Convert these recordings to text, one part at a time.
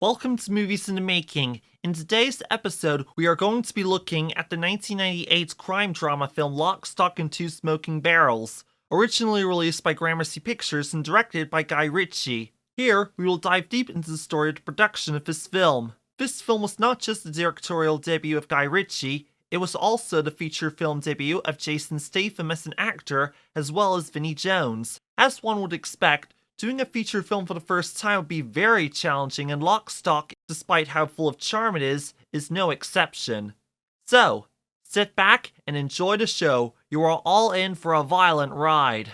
Welcome to Movies in the Making. In today's episode, we are going to be looking at the 1998 crime drama film Lock, Stock, and Two Smoking Barrels, originally released by Gramercy Pictures and directed by Guy Ritchie. Here, we will dive deep into the story of the production of this film. This film was not just the directorial debut of Guy Ritchie, it was also the feature film debut of Jason Statham as an actor, as well as Vinnie Jones. As one would expect, doing a feature film for the first time would be very challenging, and Lock, Stock, despite how full of charm it is no exception. So, sit back and enjoy the show. You are all in for a violent ride.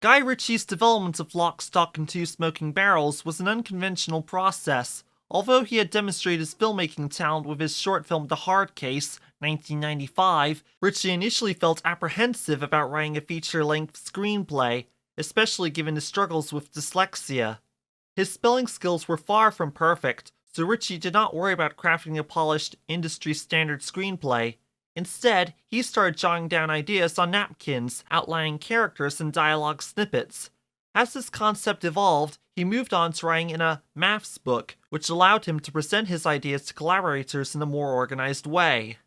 Guy Ritchie's development of Lock, Stock, and Two Smoking Barrels was an unconventional process. Although he had demonstrated his filmmaking talent with his short film The Hard Case, 1995, Ritchie initially felt apprehensive about writing a feature-length screenplay, especially given his struggles with dyslexia. His spelling skills were far from perfect, so Ritchie did not worry about crafting a polished, industry-standard screenplay. Instead, he started jotting down ideas on napkins, outlining characters and dialogue snippets. As this concept evolved, he moved on to writing in a maths book, which allowed him to present his ideas to collaborators in a more organized way.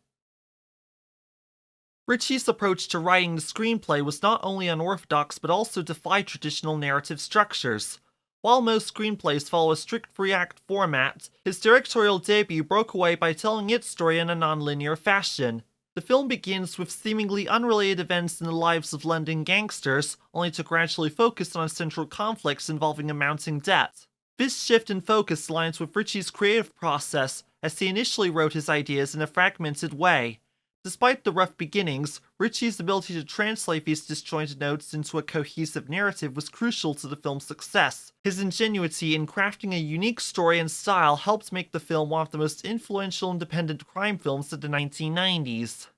Ritchie's approach to writing the screenplay was not only unorthodox but also defied traditional narrative structures. While most screenplays follow a strict three-act format, his directorial debut broke away by telling its story in a non-linear fashion. The film begins with seemingly unrelated events in the lives of London gangsters, only to gradually focus on central conflicts involving a mounting debt. This shift in focus aligns with Ritchie's creative process, as he initially wrote his ideas in a fragmented way. Despite the rough beginnings, Ritchie's ability to translate these disjointed notes into a cohesive narrative was crucial to the film's success. His ingenuity in crafting a unique story and style helped make the film one of the most influential independent crime films of the 1990s.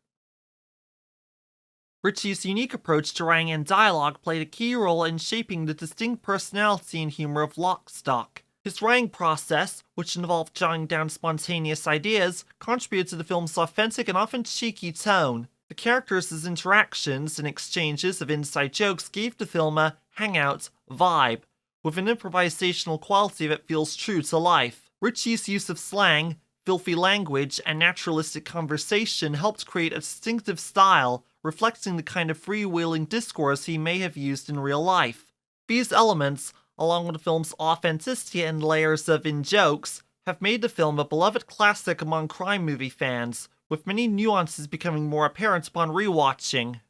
Ritchie's unique approach to writing and dialogue played a key role in shaping the distinct personality and humor of Lock, Stock. His writing process, which involved jotting down spontaneous ideas, contributed to the film's authentic and often cheeky tone. The characters' interactions and exchanges of inside jokes gave the film a hangout vibe, with an improvisational quality that feels true to life. Ritchie's use of slang, filthy language, and naturalistic conversation helped create a distinctive style, reflecting the kind of freewheeling discourse he may have used in real life. These elements, along with the film's authenticity and layers of in-jokes, have made the film a beloved classic among crime movie fans, with many nuances becoming more apparent upon rewatching.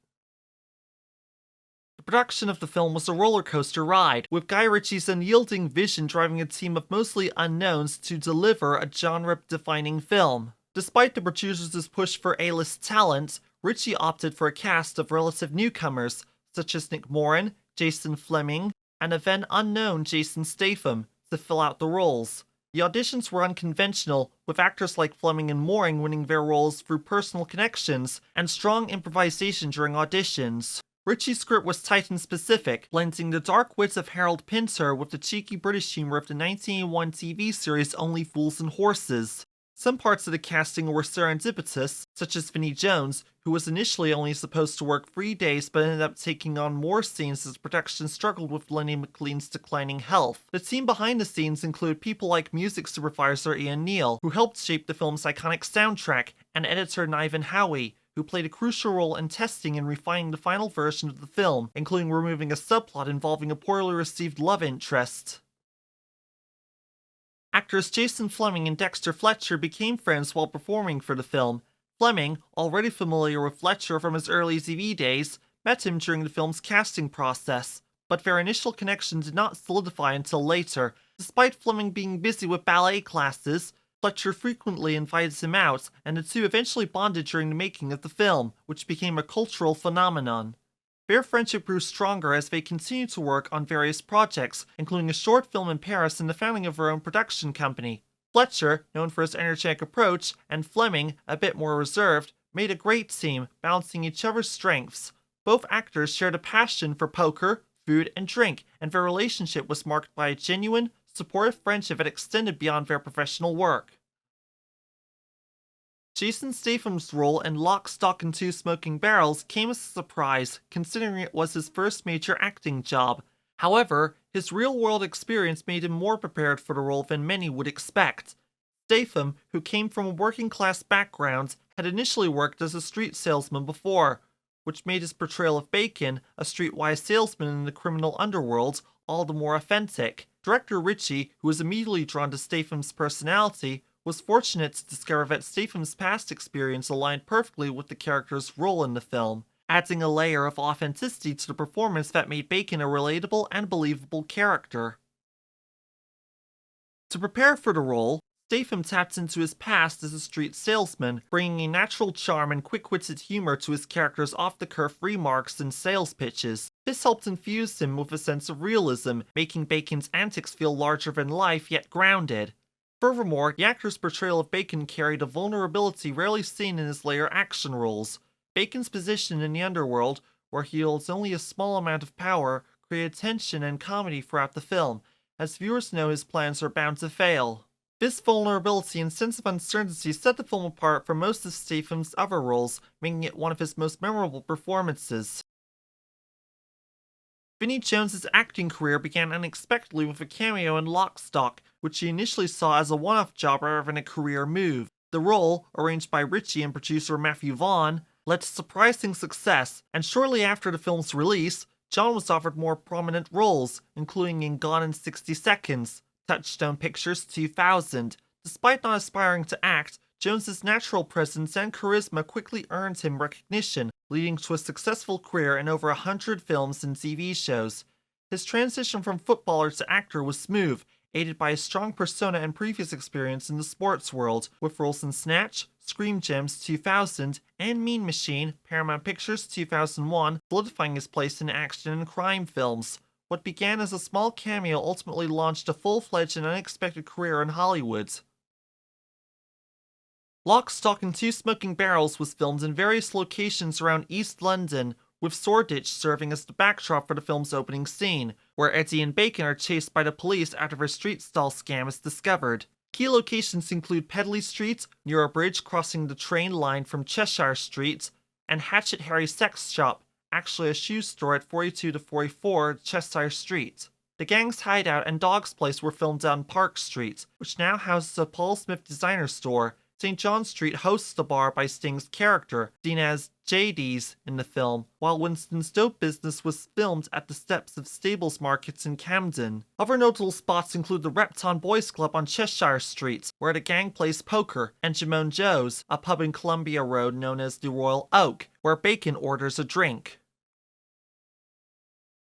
The production of the film was a roller coaster ride, with Guy Ritchie's unyielding vision driving a team of mostly unknowns to deliver a genre-defining film. Despite the producers' push for A-list talent, Ritchie opted for a cast of relative newcomers, such as Nick Moran, Jason Fleming, and a then unknown Jason Statham, to fill out the roles. The auditions were unconventional, with actors like Fleming and Moran winning their roles through personal connections and strong improvisation during auditions. Ritchie's script was tight and specific, blending the dark wits of Harold Pinter with the cheeky British humor of the 1981 TV series Only Fools and Horses. Some parts of the casting were serendipitous, such as Vinnie Jones, who was initially only supposed to work 3 days but ended up taking on more scenes as production struggled with Lenny McLean's declining health. The team behind the scenes include people like music supervisor Ian Neal, who helped shape the film's iconic soundtrack, and editor Niven Howie, who played a crucial role in testing and refining the final version of the film, including removing a subplot involving a poorly received love interest. Actors Jason Fleming and Dexter Fletcher became friends while performing for the film. Fleming, already familiar with Fletcher from his early TV days, met him during the film's casting process, but their initial connection did not solidify until later. Despite Fleming being busy with ballet classes, Fletcher frequently invited him out, and the two eventually bonded during the making of the film, which became a cultural phenomenon. Their friendship grew stronger as they continued to work on various projects, including a short film in Paris and the founding of their own production company. Fletcher, known for his energetic approach, and Fleming, a bit more reserved, made a great team, balancing each other's strengths. Both actors shared a passion for poker, food, and drink, and their relationship was marked by a genuine, supportive friendship that extended beyond their professional work. Jason Statham's role in Lock, Stock, and Two Smoking Barrels came as a surprise, considering it was his first major acting job. However, His real-world experience made him more prepared for the role than many would expect. Statham, who came from a working-class background, had initially worked as a street salesman before, which made his portrayal of Bacon, a streetwise salesman in the criminal underworld, all the more authentic. Director Ritchie, who was immediately drawn to Statham's personality, was fortunate to discover that Statham's past experience aligned perfectly with the character's role in the film, adding a layer of authenticity to the performance that made Bacon a relatable and believable character. To prepare for the role, Statham tapped into his past as a street salesman, bringing a natural charm and quick-witted humor to his character's off-the-cuff remarks and sales pitches. This helped infuse him with a sense of realism, making Bacon's antics feel larger than life yet grounded. Furthermore, the actor's portrayal of Bacon carried a vulnerability rarely seen in his later action roles. Bacon's position in the underworld, where he holds only a small amount of power, created tension and comedy throughout the film, as viewers know his plans are bound to fail. This vulnerability and sense of uncertainty set the film apart from most of Statham's other roles, making it one of his most memorable performances. Vinnie Jones' acting career began unexpectedly with a cameo in Lock, Stock, which he initially saw as a one-off job rather than a career move. The role, arranged by Ritchie and producer Matthew Vaughn, led to surprising success, and shortly after the film's release, John was offered more prominent roles, including in Gone in 60 Seconds, Touchstone Pictures 2000. Despite not aspiring to act, Jones's natural presence and charisma quickly earned him recognition, leading to a successful career in over 100 films and TV shows. His transition from footballer to actor was smooth, aided by a strong persona and previous experience in the sports world, with roles in Snatch, Scream Gems 2000, and Mean Machine, Paramount Pictures 2001, solidifying his place in action and crime films. What began as a small cameo ultimately launched a full-fledged and unexpected career in Hollywood. Lock, Stock, and Two Smoking Barrels was filmed in various locations around East London, with Shoreditch serving as the backdrop for the film's opening scene, where Eddie and Bacon are chased by the police after their street stall scam is discovered. Key locations include Pedley Street, near a bridge crossing the train line from Cheshire Street, and Hatchet Harry's sex shop, actually a shoe store at 42 to 44 Cheshire Street. The gang's hideout and Dog's Place were filmed on Park Street, which now houses a Paul Smith designer store. St. John Street hosts the bar by Sting's character, seen as JD's in the film, while Winston's dope business was filmed at the steps of Stables Markets in Camden. Other notable spots include the Repton Boys Club on Cheshire Street, where the gang plays poker, and Jimone Joe's, a pub in Columbia Road known as the Royal Oak, where Bacon orders a drink.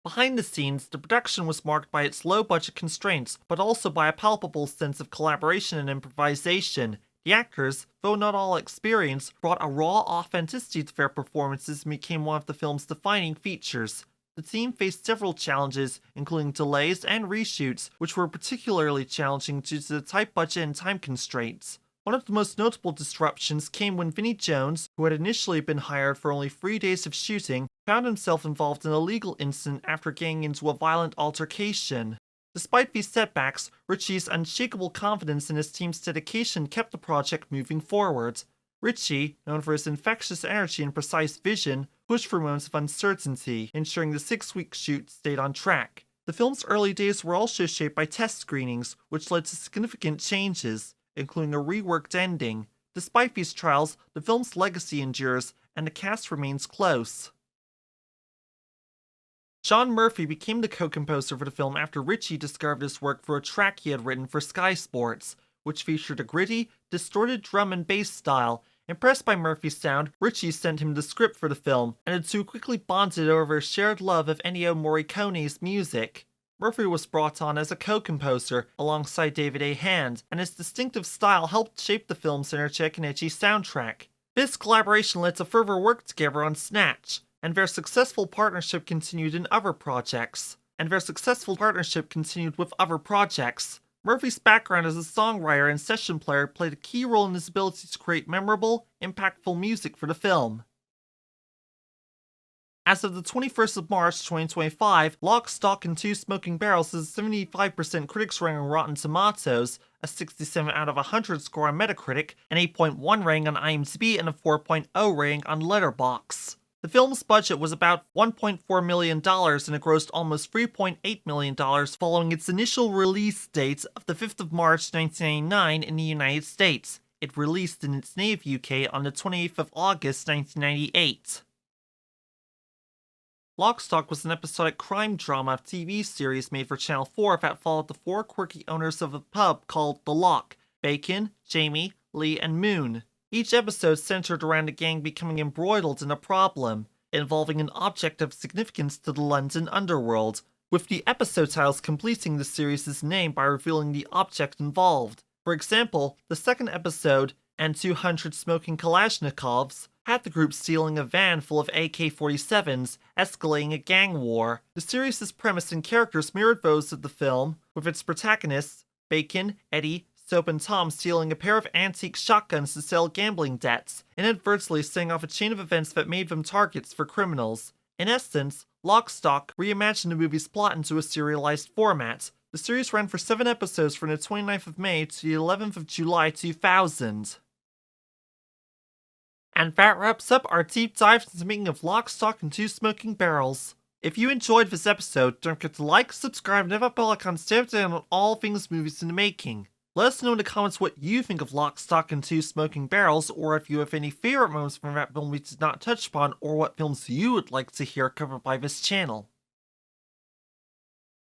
Behind the scenes, the production was marked by its low-budget constraints, but also by a palpable sense of collaboration and improvisation. The actors, though not all experienced, brought a raw authenticity to their performances and became one of the film's defining features. The team faced several challenges, including delays and reshoots, which were particularly challenging due to the tight budget and time constraints. One of the most notable disruptions came when Vinnie Jones, who had initially been hired for only 3 days of shooting, found himself involved in a legal incident after getting into a violent altercation. Despite these setbacks, Ritchie's unshakable confidence in his team's dedication kept the project moving forward. Ritchie, known for his infectious energy and precise vision, pushed for moments of uncertainty, ensuring the 6-week shoot stayed on track. The film's early days were also shaped by test screenings, which led to significant changes, including a reworked ending. Despite these trials, the film's legacy endures, and the cast remains close. Sean Murphy became the co-composer for the film after Ritchie discovered his work for a track he had written for Sky Sports, which featured a gritty, distorted drum and bass style. Impressed by Murphy's sound, Ritchie sent him the script for the film, and the two quickly bonded over their shared love of Ennio Morricone's music. Murphy was brought on as a co-composer alongside David A. Hand, and his distinctive style helped shape the film's energetic and edgy soundtrack. This collaboration led to further work together on Snatch, and their successful partnership continued with other projects. Murphy's background as a songwriter and session player played a key role in his ability to create memorable, impactful music for the film. As of the 21st of March 2025, Lock, Stock, and Two Smoking Barrels has a 75% critics rating on Rotten Tomatoes, a 67 out of 100 score on Metacritic, an 8.1 rating on IMDb, and a 4.0 rating on Letterboxd. The film's budget was about $1.4 million and it grossed almost $3.8 million following its initial release date of the 5th of March 1999 in the United States. It released in its native UK on the 28th of August 1998. Lock, Stock was an episodic crime drama TV series made for Channel 4 that followed the four quirky owners of a pub called The Lock: Bacon, Jamie, Lee, and Moon. Each episode centered around a gang becoming embroiled in a problem, involving an object of significance to the London underworld, with the episode titles completing the series' name by revealing the object involved. For example, the second episode, and 200 Smoking Kalashnikovs, had the group stealing a van full of AK-47s, escalating a gang war. The series' premise and characters mirrored those of the film, with its protagonists, Bacon, Eddie, Soap, and Tom stealing a pair of antique shotguns to settle gambling debts, inadvertently setting off a chain of events that made them targets for criminals. In essence, Lock, Stock reimagined the movie's plot into a serialized format. The series ran for 7 episodes from the 29th of May to the 11th of July 2000. And that wraps up our deep dive into the making of Lock, Stock, and Two Smoking Barrels. If you enjoyed this episode, don't forget to like, subscribe, and hit that bell icon to stay updated on all things movies in the making. Let us know in the comments what you think of Lock, Stock, and Two Smoking Barrels, or if you have any favorite moments from that film we did not touch upon, or what films you would like to hear covered by this channel.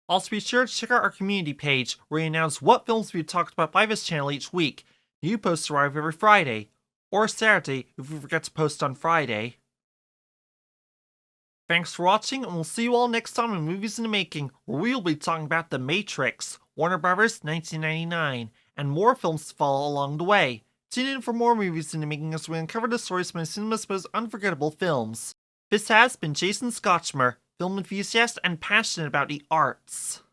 Also be sure to check out our community page, where we announce what films we talked about by this channel each week. New posts arrive every Friday, or Saturday if we forget to post on Friday. Thanks for watching, and we'll see you all next time in Movies in the Making, where we'll be talking about The Matrix, Warner Bros. 1999, and more films to follow along the way. Tune in for more Movies in the Making as we uncover the stories from cinema's most unforgettable films. This has been Jason Scotchmer, film enthusiast and passionate about the arts.